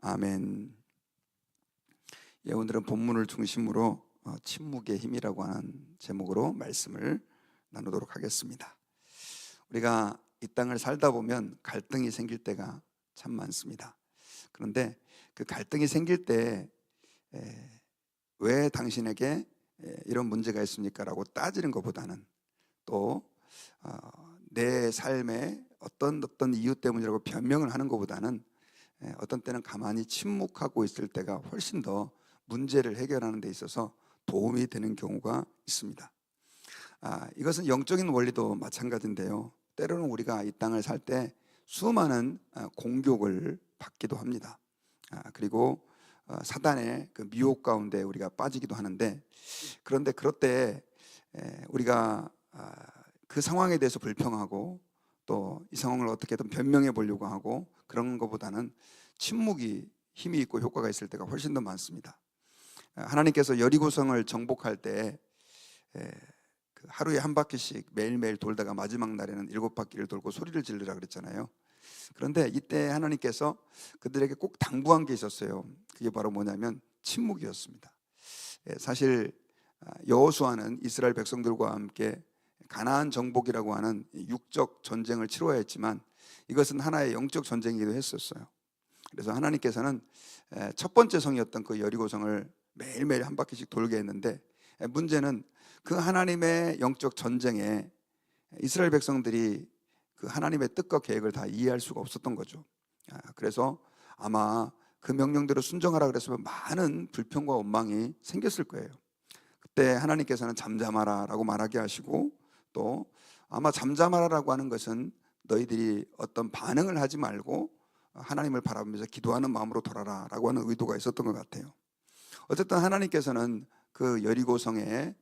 아멘. 예, 오늘은 본문을 중심으로 침묵의 힘이라고 하는 제목으로 말씀을 나누도록 하겠습니다. 우리가 이 땅을 살다 보면 갈등이 생길 때가 참 많습니다. 그런데 그 갈등이 생길 때 왜 당신에게 이런 문제가 있습니까? 라고 따지는 것보다는 또 내 삶에 어떤 이유 때문이라고 변명을 하는 것보다는 어떤 때는 가만히 침묵하고 있을 때가 훨씬 더 문제를 해결하는 데 있어서 도움이 되는 경우가 있습니다. 이것은 영적인 원리도 마찬가지인데요, 때로는 우리가 이 땅을 살 때 수많은 공격을 받기도 합니다. 그리고 사단의 그 미혹 가운데 우리가 빠지기도 하는데, 그런데 그럴 때 우리가 그 상황에 대해서 불평하고 또 이 상황을 어떻게든 변명해 보려고 하고 그런 것보다는 침묵이 힘이 있고 효과가 있을 때가 훨씬 더 많습니다. 하나님께서 여리고성을 정복할 때 하루에 한 바퀴씩 매일매일 돌다가 마지막 날에는 7바퀴를 돌고 소리를 지르라 그랬잖아요. 그런데 이때 하나님께서 그들에게 꼭 당부한 게 있었어요. 그게 바로 뭐냐면 침묵이었습니다. 사실 여호수아는 이스라엘 백성들과 함께 가나안 정복이라고 하는 육적 전쟁을 치러야 했지만 이것은 하나의 영적 전쟁이기도 했었어요. 그래서 하나님께서는 첫 번째 성이었던 그 여리고성을 매일매일 한 바퀴씩 돌게 했는데, 문제는 그 하나님의 영적 전쟁에 이스라엘 백성들이 그 하나님의 뜻과 계획을 다 이해할 수가 없었던 거죠. 그래서 아마 그 명령대로 순종하라 그랬으면 많은 불평과 원망이 생겼을 거예요. 그때 하나님께서는 잠잠하라 라고 말하게 하시고, 또 아마 잠잠하라라고 하는 것은 너희들이 어떤 반응을 하지 말고 하나님을 바라보면서 기도하는 마음으로 돌아라 라고 하는 의도가 있었던 것 같아요. 어쨌든 하나님께서는 그 여리고성의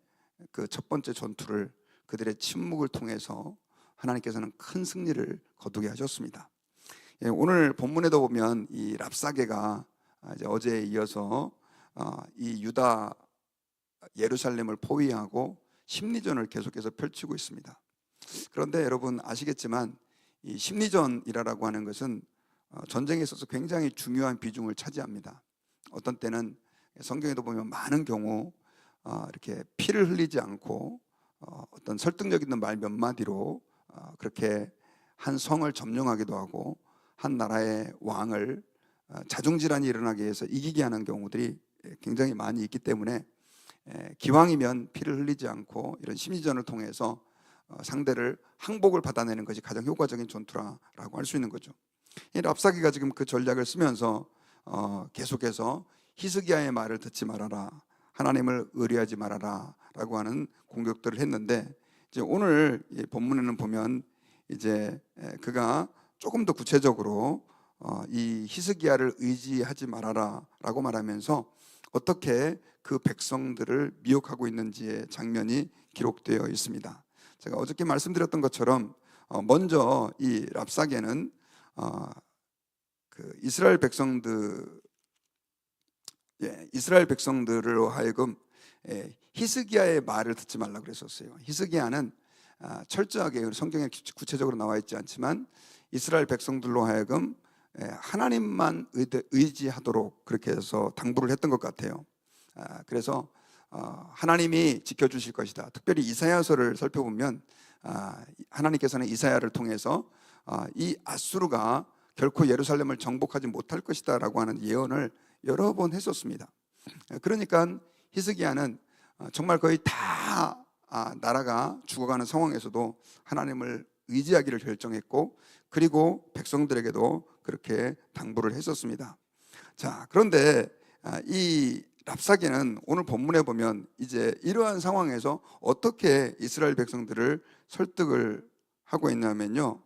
그 첫 번째 전투를 그들의 침묵을 통해서 하나님께서는 큰 승리를 거두게 하셨습니다. 오늘 본문에도 보면 이 랍사게가 이제 어제에 이어서 이 유다 예루살렘을 포위하고 심리전을 계속해서 펼치고 있습니다. 그런데 여러분 아시겠지만 이 심리전이라고 하는 것은 전쟁에 있어서 굉장히 중요한 비중을 차지합니다. 어떤 때는 성경에도 보면 많은 경우 이렇게 피를 흘리지 않고 어떤 설득력 있는 말 몇 마디로 그렇게 한 성을 점령하기도 하고 한 나라의 왕을 자중질환이 일어나게 해서 이기게 하는 경우들이 굉장히 많이 있기 때문에 기왕이면 피를 흘리지 않고 이런 심리전을 통해서 상대를 항복을 받아내는 것이 가장 효과적인 전투라고 할 수 있는 거죠. 이 랍사게가 지금 그 전략을 쓰면서 계속해서 히스기야의 말을 듣지 말아라, 하나님을 의뢰하지 말아라 라고 하는 공격들을 했는데, 이제 오늘 본문에는 보면 이제 그가 조금 더 구체적으로 이 히스기야를 의지하지 말아라 라고 말하면서 어떻게 그 백성들을 미혹하고 있는지의 장면이 기록되어 있습니다. 제가 어저께 말씀드렸던 것처럼 먼저 이 랍사게는 그 이스라엘 백성들로 하여금 히스기야의 말을 듣지 말라고 그랬었어요. 히스기야는 철저하게 성경에 구체적으로 나와 있지 않지만 이스라엘 백성들로 하여금 하나님만 의지하도록 그렇게 해서 당부를 했던 것 같아요. 그래서 하나님이 지켜주실 것이다. 특별히 이사야서를 살펴보면 하나님께서는 이사야를 통해서 이 아수르가 결코 예루살렘을 정복하지 못할 것이다 라고 하는 예언을 여러 번 했었습니다. 그러니까 히스기야는 정말 거의 다 나라가 죽어가는 상황에서도 하나님을 의지하기를 결정했고, 그리고 백성들에게도 그렇게 당부를 했었습니다. 자, 그런데 이 랍사게는 오늘 본문에 보면 이제 이러한 상황에서 어떻게 이스라엘 백성들을 설득을 하고 있냐면요,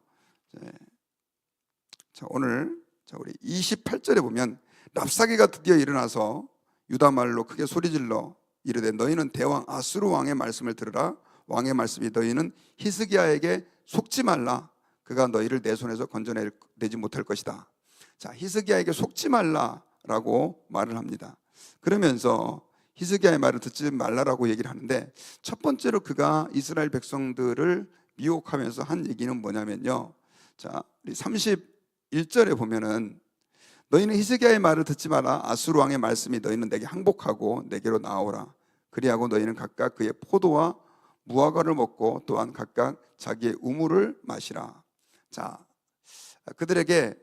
오늘 우리 28절에 보면 랍사게가 드디어 일어나서 유다 말로 크게 소리질러 이르되 너희는 대왕 아수르 왕의 말씀을 들으라. 왕의 말씀이 너희는 히스기야에게 속지 말라. 그가 너희를 내 손에서 건져내지 못할 것이다. 자, 히스기야에게 속지 말라라고 말을 합니다. 그러면서 히스기야의 말을 듣지 말라라고 얘기를 하는데, 첫 번째로 그가 이스라엘 백성들을 미혹하면서 한 얘기는 뭐냐면요, 자, 31절에 보면은 너희는 히스기야의 말을 듣지 마라. 아수르 왕의 말씀이 너희는 내게 항복하고 내게로 나오라. 그리하고 너희는 각각 그의 포도와 무화과를 먹고 또한 각각 자기의 우물을 마시라. 자, 그들에게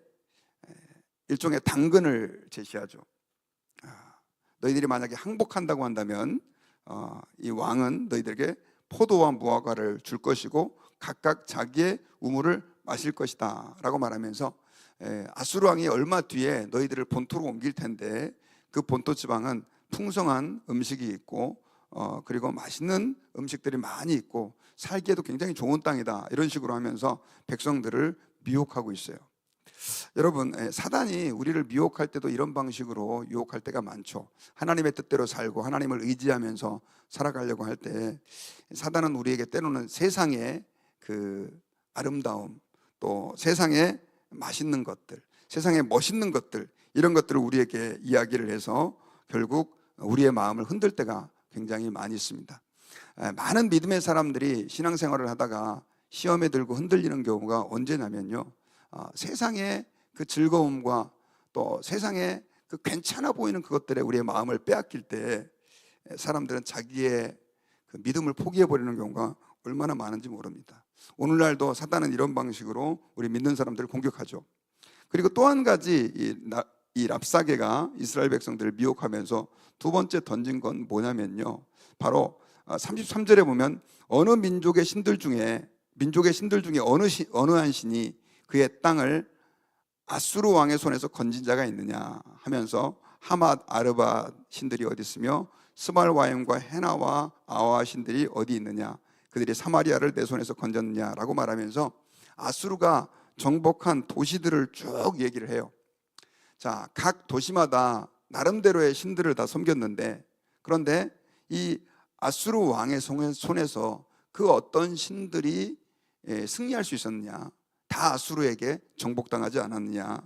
일종의 당근을 제시하죠. 너희들이 만약에 항복한다고 한다면 이 왕은 너희들에게 포도와 무화과를 줄 것이고 각각 자기의 우물을 마실 것이다 라고 말하면서 아수르 왕이 얼마 뒤에 너희들을 본토로 옮길 텐데 그 본토 지방은 풍성한 음식이 있고 그리고 맛있는 음식들이 많이 있고 살기에도 굉장히 좋은 땅이다, 이런 식으로 하면서 백성들을 미혹하고 있어요. 여러분, 사단이 우리를 미혹할 때도 이런 방식으로 유혹할 때가 많죠. 하나님의 뜻대로 살고 하나님을 의지하면서 살아가려고 할 때 사단은 우리에게 때로는 세상의 그 아름다움, 또 세상의 맛있는 것들, 세상의 멋있는 것들, 이런 것들을 우리에게 이야기를 해서 결국 우리의 마음을 흔들 때가 굉장히 많이 있습니다. 많은 믿음의 사람들이 신앙생활을 하다가 시험에 들고 흔들리는 경우가 언제냐면요, 세상의 그 즐거움과 또 세상의 그 괜찮아 보이는 그것들에 우리의 마음을 빼앗길 때 사람들은 자기의 그 믿음을 포기해버리는 경우가 얼마나 많은지 모릅니다. 오늘날도 사단은 이런 방식으로 우리 믿는 사람들을 공격하죠. 그리고 또 한 가지 이 랍사게가 이스라엘 백성들을 미혹하면서 두 번째 던진 건 뭐냐면요, 바로 33절에 보면 어느 민족의 신들 중에 어느 한 신이 그의 땅을 아수르 왕의 손에서 건진 자가 있느냐 하면서 하맛 아르바 신들이 어디 있으며 스발와임과 헤나와 아와 신들이 어디 있느냐, 그들이 사마리아를 내 손에서 건졌느냐라고 말하면서 아수르가 정복한 도시들을 쭉 얘기를 해요. 자, 각 도시마다 나름대로의 신들을 다 섬겼는데, 그런데 이 아수르 왕의 손에서 그 어떤 신들이 승리할 수 있었느냐, 다 아수르에게 정복당하지 않았느냐.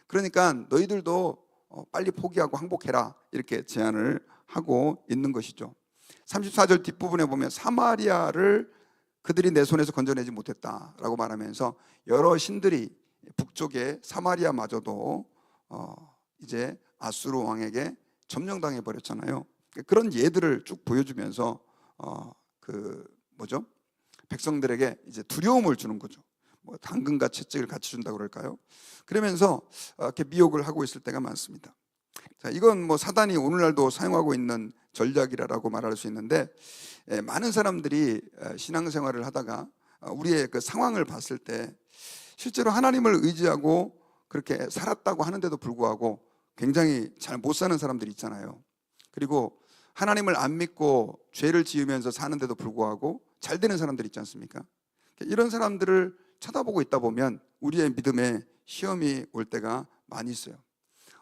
그러니까 너희들도 빨리 포기하고 항복해라, 이렇게 제안을 하고 있는 것이죠. 34절 뒷부분에 보면 사마리아를 그들이 내 손에서 건져내지 못했다라고 말하면서 여러 신들이 북쪽의 사마리아마저도 이제 아수르 왕에게 점령당해 버렸잖아요. 그런 예들을 쭉 보여주면서 백성들에게 이제 두려움을 주는 거죠. 뭐 당근과 채찍을 같이 준다고 그럴까요? 그러면서 이렇게 미혹을 하고 있을 때가 많습니다. 자, 이건 뭐 사단이 오늘날도 사용하고 있는 전략이라고 말할 수 있는데, 많은 사람들이 신앙생활을 하다가 우리의 그 상황을 봤을 때 실제로 하나님을 의지하고 그렇게 살았다고 하는데도 불구하고 굉장히 잘 못 사는 사람들이 있잖아요. 그리고 하나님을 안 믿고 죄를 지으면서 사는데도 불구하고 잘 되는 사람들이 있지 않습니까? 이런 사람들을 쳐다보고 있다 보면 우리의 믿음에 시험이 올 때가 많이 있어요.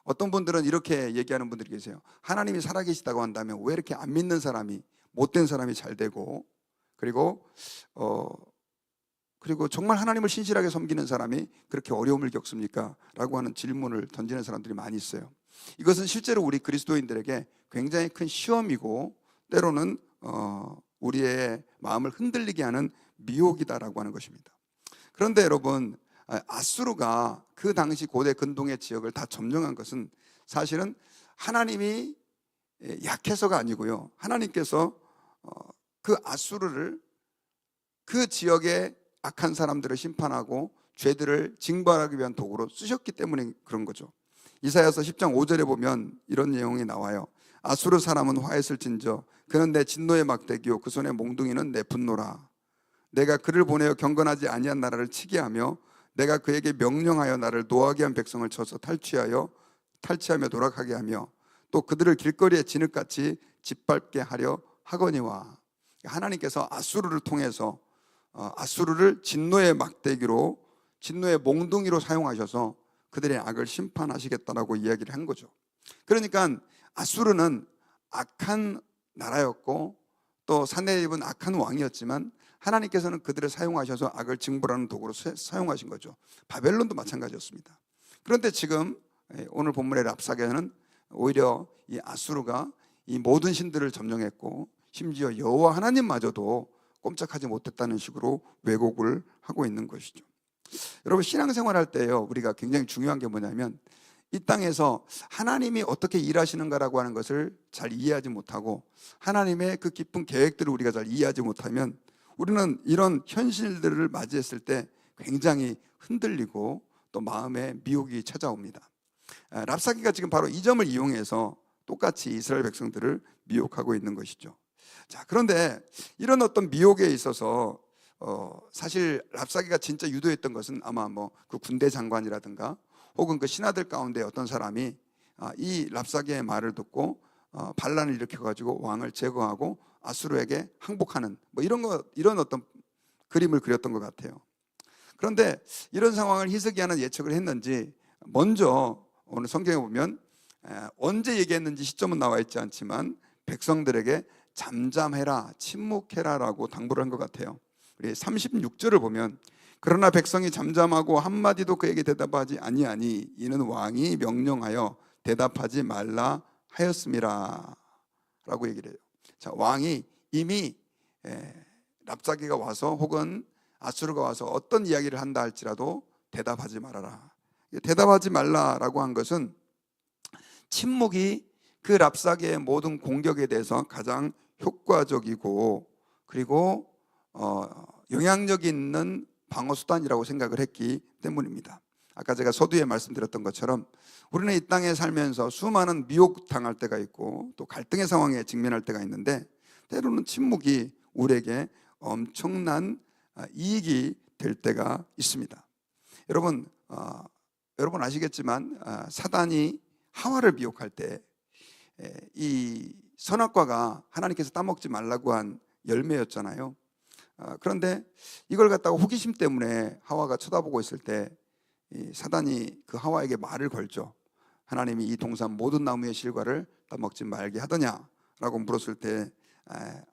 어떤 분들은 이렇게 얘기하는 분들이 계세요. 하나님이 살아계시다고 한다면 왜 이렇게 안 믿는 사람이, 못된 사람이 잘 되고, 그리고 정말 하나님을 신실하게 섬기는 사람이 그렇게 어려움을 겪습니까? 라고 하는 질문을 던지는 사람들이 많이 있어요. 이것은 실제로 우리 그리스도인들에게 굉장히 큰 시험이고 때로는 우리의 마음을 흔들리게 하는 미혹이다라고 하는 것입니다. 그런데 여러분, 아수르가 그 당시 고대 근동의 지역을 다 점령한 것은 사실은 하나님이 약해서가 아니고요, 하나님께서 그 아수르를 그 지역의 악한 사람들을 심판하고 죄들을 징벌하기 위한 도구로 쓰셨기 때문에 그런 거죠. 이사야서 10장 5절에 보면 이런 내용이 나와요. 아수르 사람은 화했을진저 그는 내 진노의 막대기요 그 손의 몽둥이는 내 분노라. 내가 그를 보내어 경건하지 아니한 나라를 치게 하며 내가 그에게 명령하여 나를 노하게 한 백성을 쳐서 탈취하며 돌아가게 하며 또 그들을 길거리에 진흙같이 짓밟게 하려 하거니와. 하나님께서 아수르를 통해서 아수르를 진노의 막대기로, 진노의 몽둥이로 사용하셔서 그들의 악을 심판하시겠다라고 이야기를 한 거죠. 그러니까 아수르는 악한 나라였고 또 사내립은 악한 왕이었지만 하나님께서는 그들을 사용하셔서 악을 징벌하는 도구로 사용하신 거죠. 바벨론도 마찬가지였습니다. 그런데 지금 오늘 본문의 랍사게는 오히려 이 아수르가 이 모든 신들을 점령했고 심지어 여호와 하나님마저도 꼼짝하지 못했다는 식으로 왜곡을 하고 있는 것이죠. 여러분, 신앙생활 할 때요, 우리가 굉장히 중요한 게 뭐냐면 이 땅에서 하나님이 어떻게 일하시는가라고 하는 것을 잘 이해하지 못하고 하나님의 그 깊은 계획들을 우리가 잘 이해하지 못하면 우리는 이런 현실들을 맞이했을 때 굉장히 흔들리고 또 마음에 미혹이 찾아옵니다. 랍사기가 지금 바로 이 점을 이용해서 똑같이 이스라엘 백성들을 미혹하고 있는 것이죠. 자, 그런데 이런 어떤 미혹에 있어서 사실 랍사기가 진짜 유도했던 것은 아마 뭐 그 군대 장관이라든가 혹은 그 신하들 가운데 어떤 사람이 이 랍사기의 말을 듣고 반란을 일으켜가지고 왕을 제거하고 아수르에게 항복하는 뭐 이런 어떤 그림을 그렸던 것 같아요. 그런데 이런 상황을 히스기야는 예측을 했는지 먼저 오늘 성경에 보면 언제 얘기했는지 시점은 나와 있지 않지만 백성들에게 잠잠해라, 침묵해라라고 당부를 한 것 같아요. 우리 36절을 보면 그러나 백성이 잠잠하고 한마디도 그에게 대답하지 아니하니 이는 왕이 명령하여 대답하지 말라 하였음이라 라고 얘기를 해요. 자, 왕이 이미 랍사기가 와서 혹은 아수르가 와서 어떤 이야기를 한다 할지라도 대답하지 말아라. 대답하지 말라라고 한 것은 침묵이 그 랍사기의 모든 공격에 대해서 가장 효과적이고 그리고 영향력 있는 방어 수단이라고 생각을 했기 때문입니다. 아까 제가 서두에 말씀드렸던 것처럼 우리는 이 땅에 살면서 수많은 미혹당할 때가 있고 또 갈등의 상황에 직면할 때가 있는데 때로는 침묵이 우리에게 엄청난 이익이 될 때가 있습니다. 여러분 아시겠지만 사단이 하와를 미혹할 때 이 선악과가 하나님께서 따먹지 말라고 한 열매였잖아요. 그런데 이걸 갖다가 호기심 때문에 하와가 쳐다보고 있을 때 사단이 그 하와에게 말을 걸죠. 하나님이 이 동산 모든 나무의 실과를 따먹지 말게 하더냐라고 물었을 때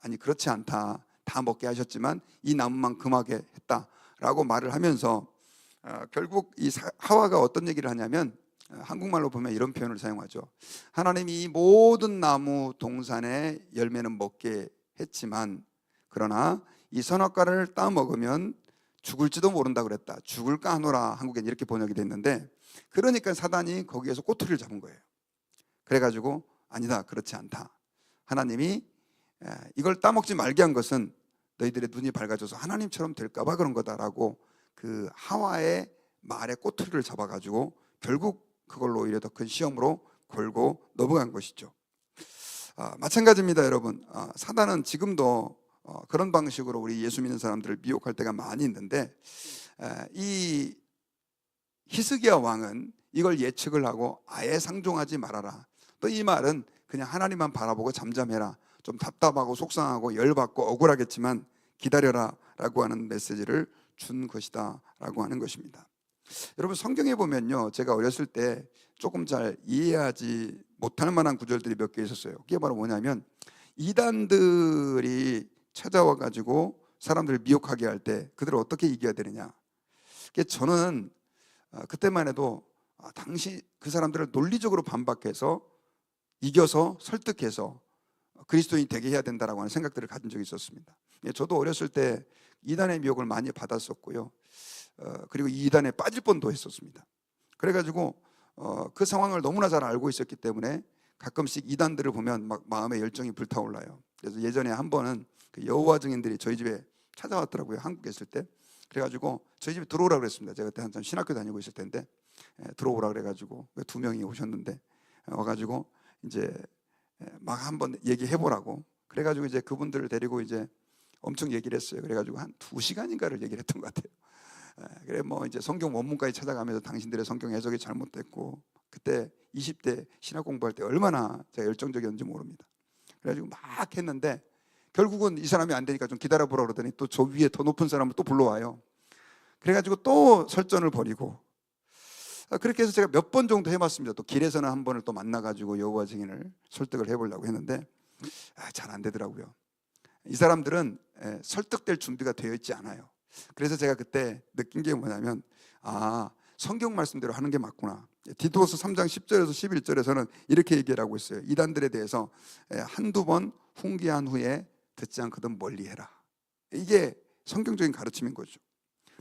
아니 그렇지 않다. 다 먹게 하셨지만 이 나무만 금하게 했다라고 말을 하면서 결국 이 하와가 어떤 얘기를 하냐면 한국말로 보면 이런 표현을 사용하죠. 하나님이 이 모든 나무 동산의 열매는 먹게 했지만 그러나 이 선악과를 따먹으면 죽을지도 모른다 그랬다. 죽을까 하노라 한국엔 이렇게 번역이 됐는데 그러니까 사단이 거기에서 꼬투리를 잡은 거예요. 그래가지고 아니다 그렇지 않다. 하나님이 이걸 따먹지 말게 한 것은 너희들의 눈이 밝아져서 하나님처럼 될까 봐 그런 거다라고 그 하와의 말에 꼬투리를 잡아가지고 결국 그걸로 오히려 더 큰 시험으로 걸고 넘어간 것이죠. 마찬가지입니다 여러분. 사단은 지금도 그런 방식으로 우리 예수 믿는 사람들을 미혹할 때가 많이 있는데 이 히스기야 왕은 이걸 예측을 하고 아예 상종하지 말아라. 또 이 말은 그냥 하나님만 바라보고 잠잠해라. 좀 답답하고 속상하고 열받고 억울하겠지만 기다려라 라고 하는 메시지를 준 것이다 라고 하는 것입니다. 여러분 성경에 보면요 제가 어렸을 때 조금 잘 이해하지 못할 만한 구절들이 몇 개 있었어요. 그게 바로 뭐냐면 이단들이 찾아와 가지고 사람들을 미혹하게 할 때 그들을 어떻게 이겨야 되느냐. 저는 그때만 해도 당시 그 사람들을 논리적으로 반박해서 이겨서 설득해서 그리스도인이 되게 해야 된다라고 하는 생각들을 가진 적이 있었습니다. 저도 어렸을 때 이단의 미혹을 많이 받았었고요. 그리고 이 이단에 빠질 뻔도 했었습니다. 그래가지고 그 상황을 너무나 잘 알고 있었기 때문에 가끔씩 이단들을 보면 막 마음에 열정이 불타올라요. 그래서 예전에 한 번은 그 여호와 증인들이 저희 집에 찾아왔더라고요. 한국에 있을 때. 그래가지고 저희 집에 들어오라 그랬습니다. 제가 그때 한참 신학교 다니고 있을 때인데 들어오라 그래가지고 2명이 오셨는데 와가지고 이제 막 한번 얘기해보라고 그래가지고 이제 그분들을 데리고 이제 엄청 얘기를 했어요. 그래가지고 한 2시간인가를 얘기를 했던 것 같아요. 그래 뭐 이제 성경 원문까지 찾아가면서 당신들의 성경 해석이 잘못됐고 그때 20대 신학 공부할 때 얼마나 제가 열정적이었는지 모릅니다. 그래가지고 막 했는데 결국은 이 사람이 안 되니까 좀 기다려보라 그러더니 또 저 위에 더 높은 사람을 또 불러와요. 그래가지고 또 설전을 벌이고 그렇게 해서 제가 몇 번 정도 해봤습니다. 또 길에서는 한 번을 또 만나가지고 여호와 증인을 설득을 해보려고 했는데 잘 안 되더라고요. 이 사람들은 설득될 준비가 되어 있지 않아요. 그래서 제가 그때 느낀 게 뭐냐면 성경 말씀대로 하는 게 맞구나. 디도서 3장 10절에서 11절에서는 이렇게 얘기를 하고 있어요. 이단들에 대해서 한두 번 훈계한 후에 듣지 않거든 멀리해라. 이게 성경적인 가르침인 거죠.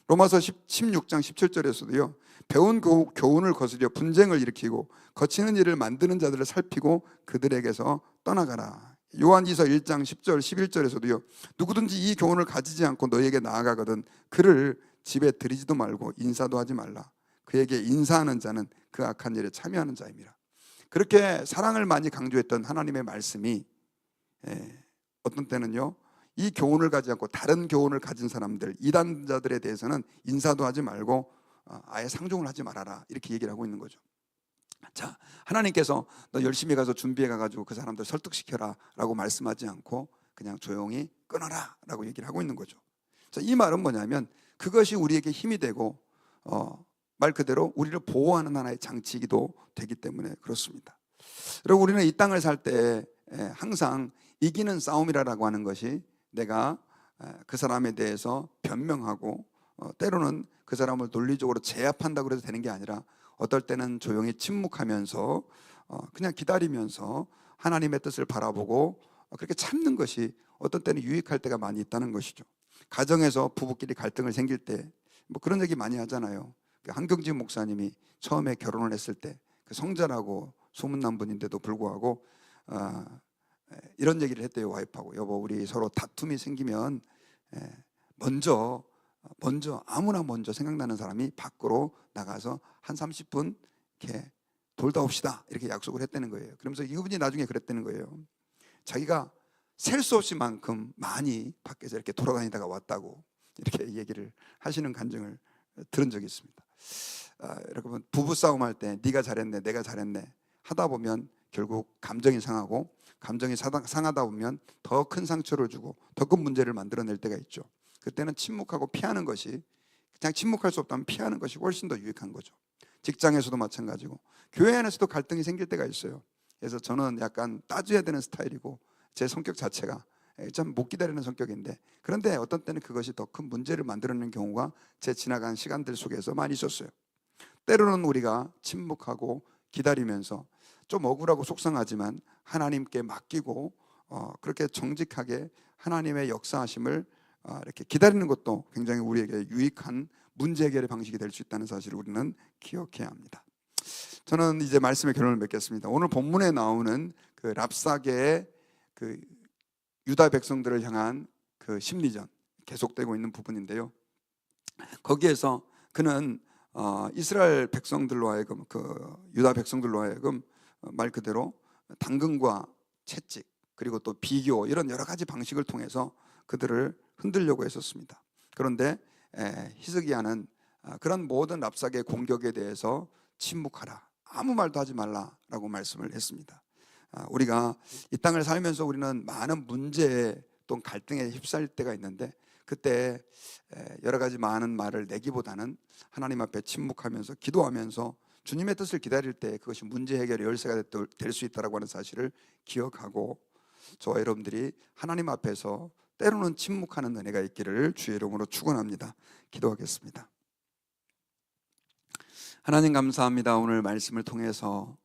로마서 16장 17절에서도요. 배운 교훈을 거스려 분쟁을 일으키고 거치는 일을 만드는 자들을 살피고 그들에게서 떠나가라. 요한이서 1장 10절 11절에서도요. 누구든지 이 교훈을 가지지 않고 너에게 나아가거든 그를 집에 들이지도 말고 인사도 하지 말라. 그에게 인사하는 자는 그 악한 일에 참여하는 자입니다. 그렇게 사랑을 많이 강조했던 하나님의 말씀이 어떤 때는요. 이 교훈을 가지지 않고 다른 교훈을 가진 사람들, 이단자들에 대해서는 인사도 하지 말고 아예 상종을 하지 말아라 이렇게 얘기를 하고 있는 거죠. 자, 하나님께서 너 열심히 가서 준비해 가지고 그 사람들 설득시켜라 라고 말씀하지 않고 그냥 조용히 끊어라 라고 얘기를 하고 있는 거죠. 자, 이 말은 뭐냐면 그것이 우리에게 힘이 되고 말 그대로 우리를 보호하는 하나의 장치이기도 되기 때문에 그렇습니다. 그리고 우리는 이 땅을 살 때 항상 이기는 싸움이라고 하는 것이 내가 그 사람에 대해서 변명하고 때로는 그 사람을 논리적으로 제압한다고 해서 되는 게 아니라 어떨 때는 조용히 침묵하면서 그냥 기다리면서 하나님의 뜻을 바라보고 그렇게 참는 것이 어떤 때는 유익할 때가 많이 있다는 것이죠. 가정에서 부부끼리 갈등을 생길 때 뭐 그런 얘기 많이 하잖아요. 한경진 목사님이 처음에 결혼을 했을 때 그 성자라고 소문난 분인데도 불구하고 이런 얘기를 했대요. 와이프하고 여보 우리 서로 다툼이 생기면 먼저 아무나 먼저 생각나는 사람이 밖으로 나가서 한 30분 이렇게 돌다 옵시다 이렇게 약속을 했다는 거예요. 그러면서 이분이 나중에 그랬다는 거예요. 자기가 셀 수 없이 만큼 많이 밖에서 이렇게 돌아다니다가 왔다고 이렇게 얘기를 하시는 간증을 들은 적이 있습니다. 여러분 부부싸움 할 때 네가 잘했네 내가 잘했네 하다 보면 결국 감정이 상하고 감정이 상하다 보면 더 큰 상처를 주고 더 큰 문제를 만들어낼 때가 있죠. 그때는 침묵하고 피하는 것이 그냥 침묵할 수 없다면 피하는 것이 훨씬 더 유익한 거죠. 직장에서도 마찬가지고 교회 안에서도 갈등이 생길 때가 있어요. 그래서 저는 약간 따져야 되는 스타일이고 제 성격 자체가 참 못 기다리는 성격인데 그런데 어떤 때는 그것이 더 큰 문제를 만들어내는 경우가 제 지나간 시간들 속에서 많이 있었어요. 때로는 우리가 침묵하고 기다리면서 좀 억울하고 속상하지만 하나님께 맡기고 그렇게 정직하게 하나님의 역사하심을 이렇게 기다리는 것도 굉장히 우리에게 유익한 문제 해결의 방식이 될 수 있다는 사실을 우리는 기억해야 합니다. 저는 이제 말씀의 결론을 맺겠습니다. 오늘 본문에 나오는 그 랍사게의 그 유다 백성들을 향한 그 심리전 계속되고 있는 부분인데요. 거기에서 그는 이스라엘 백성들로 하여금 그 유다 백성들로 하여금 말 그대로 당근과 채찍 그리고 또 비교 이런 여러 가지 방식을 통해서 그들을 흔들려고 했었습니다. 그런데 히스기야는 그런 모든 랍사게의 공격에 대해서 침묵하라 아무 말도 하지 말라라고 말씀을 했습니다. 우리가 이 땅을 살면서 우리는 많은 문제에 또 갈등에 휩싸일 때가 있는데 그때 여러 가지 많은 말을 내기보다는 하나님 앞에 침묵하면서 기도하면서 주님의 뜻을 기다릴 때 그것이 문제 해결의 열쇠가 될 수 있다고 하는 사실을 기억하고 저와 여러분들이 하나님 앞에서 때로는 침묵하는 은혜가 있기를 주의 이름으로 축원합니다. 기도하겠습니다. 하나님 감사합니다. 오늘 말씀을 통해서